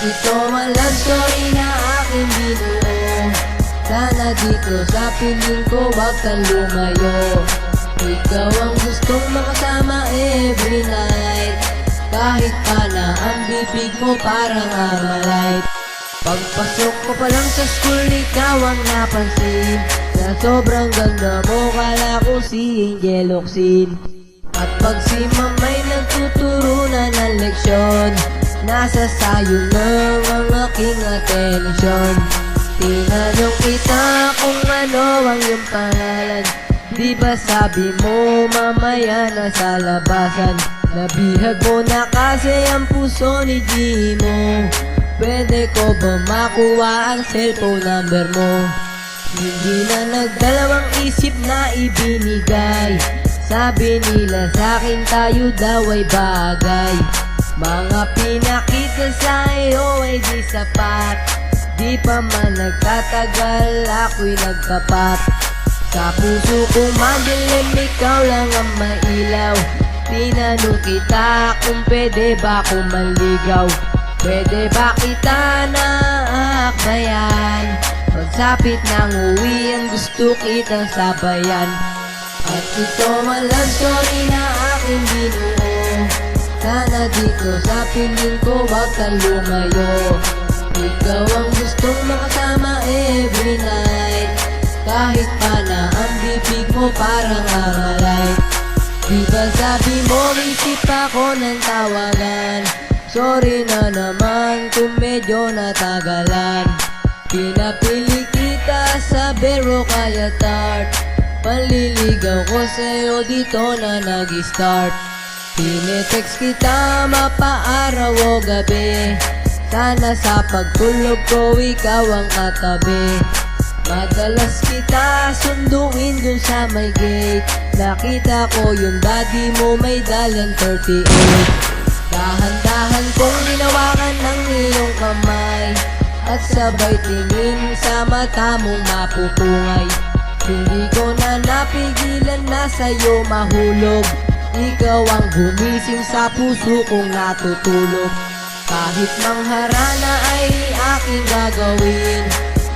Ito ang love story na aking binuo. Sana dito sa piling ko wag kang lumayo. Ikaw ang gustong makasama every night. Kahit pa na ang bibig mo parang Armalite. Pagpasok ko pa lang sa school, ikaw ang napansin. Sa sobrang ganda mo, kala ko si Angel Oxin. At pag si mamay nagtuturo na ng leksyon, nasa sayo lang ang aking atensyon. Tinanong kita kung ano ang iyong pangalan. Di ba sabi mo mamaya nasa labasan? Nabihag mo na kasi ang puso ni Gimo. Pwede ko ba makuha ang cellphone number mo? Hindi na nagdalawang isip na ibinigay. Sabi nila sa'kin tayo daw ay bagay. Mga pinakita sa iyo ay di sapat. Di pa man nagtatagal ako'y nagtapat. Sa puso ko madilim, ikaw lang ang mailaw. Tinanong kita kung pwede ba akong manligaw. Pwede ba kita naakbayan? Pagsapit ng uwi ang gusto kitang sabayan. At ito ang love story na aking binuo. Sana dito sa piling ko wag kang lumayo. Ikaw ang gustong makasama every night. Kahit pa na ang bibig mo parang Armalite. Di ba sabi mo isip ako ng tawagan? Sorry na naman kung medyo natagalan. Pinapili kita sa biro kaya tart. Panliligaw ko sa'yo dito na nag-start. Tinetext kita mapaaraw o gabi. Sana sa pagtulog ko ikaw ang katabi. Madalas kita sunduin dun sa may gate. Nakita ko yung daddy mo may dalang 38. Dahan-dahan kong ginawakan ng iyong kamay. At sabay tingin sa mata mong mapupungay. Hindi ko na napigilan na sa'yo mahulog. Ikaw ang gumising sa puso kong natutulog. Kahit mangharana ay aking gagawin.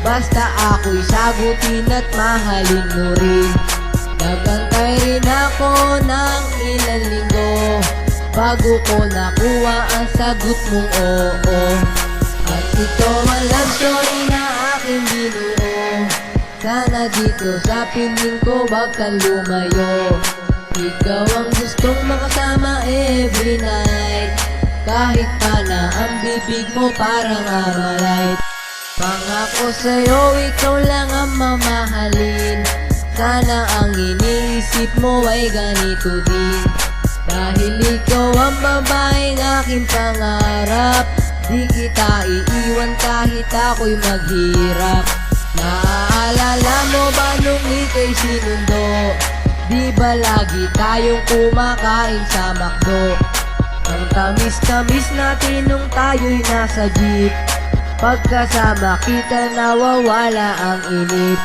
Basta ako'y sagutin at mahalin mo rin. Nagantay rin ako ng ilang linggo bago ko nakuha ang sagot mong oo. At ito ang love story na aking binuo. Sana dito sa piling ko wag kang lumayo. Ikaw ang gustong makasama every night. Kahit pa na ang bibig mo parang Armalite. Pangako sa'yo ikaw lang ang mamahalin. Sana ang iniisip mo ay ganito din. Dahil ikaw ang babaeng aking pangarap. Di kita iiwan kahit ako'y maghirap. Naaalala mo ba nung ika'y sinundo? Di ba lagi tayong kumakain sa McDo? Ang tamis-tamis natin nung tayo'y nasa jeep. Pagkasama kita nawawala ang inip.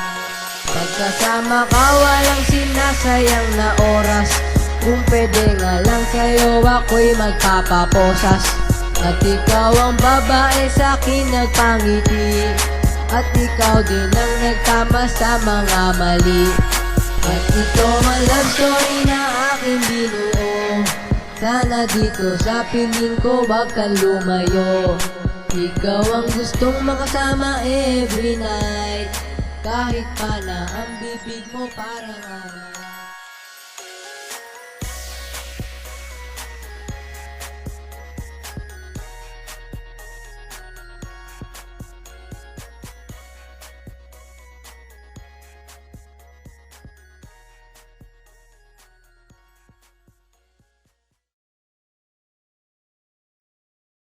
Pagkasama ka walang sinasayang na oras. Kung pwede nga lang sa'yo ako'y magpapaposas. At ikaw ang babae sa'kin nagpangiti. At ikaw din ang nagtama sa mga mali. At ito ang love story na aking binuo. Sana dito sa piling ko wag kang lumayo. Ikaw ang gustong makasama every night. Kahit pa na ang bibig mo parang Armalite.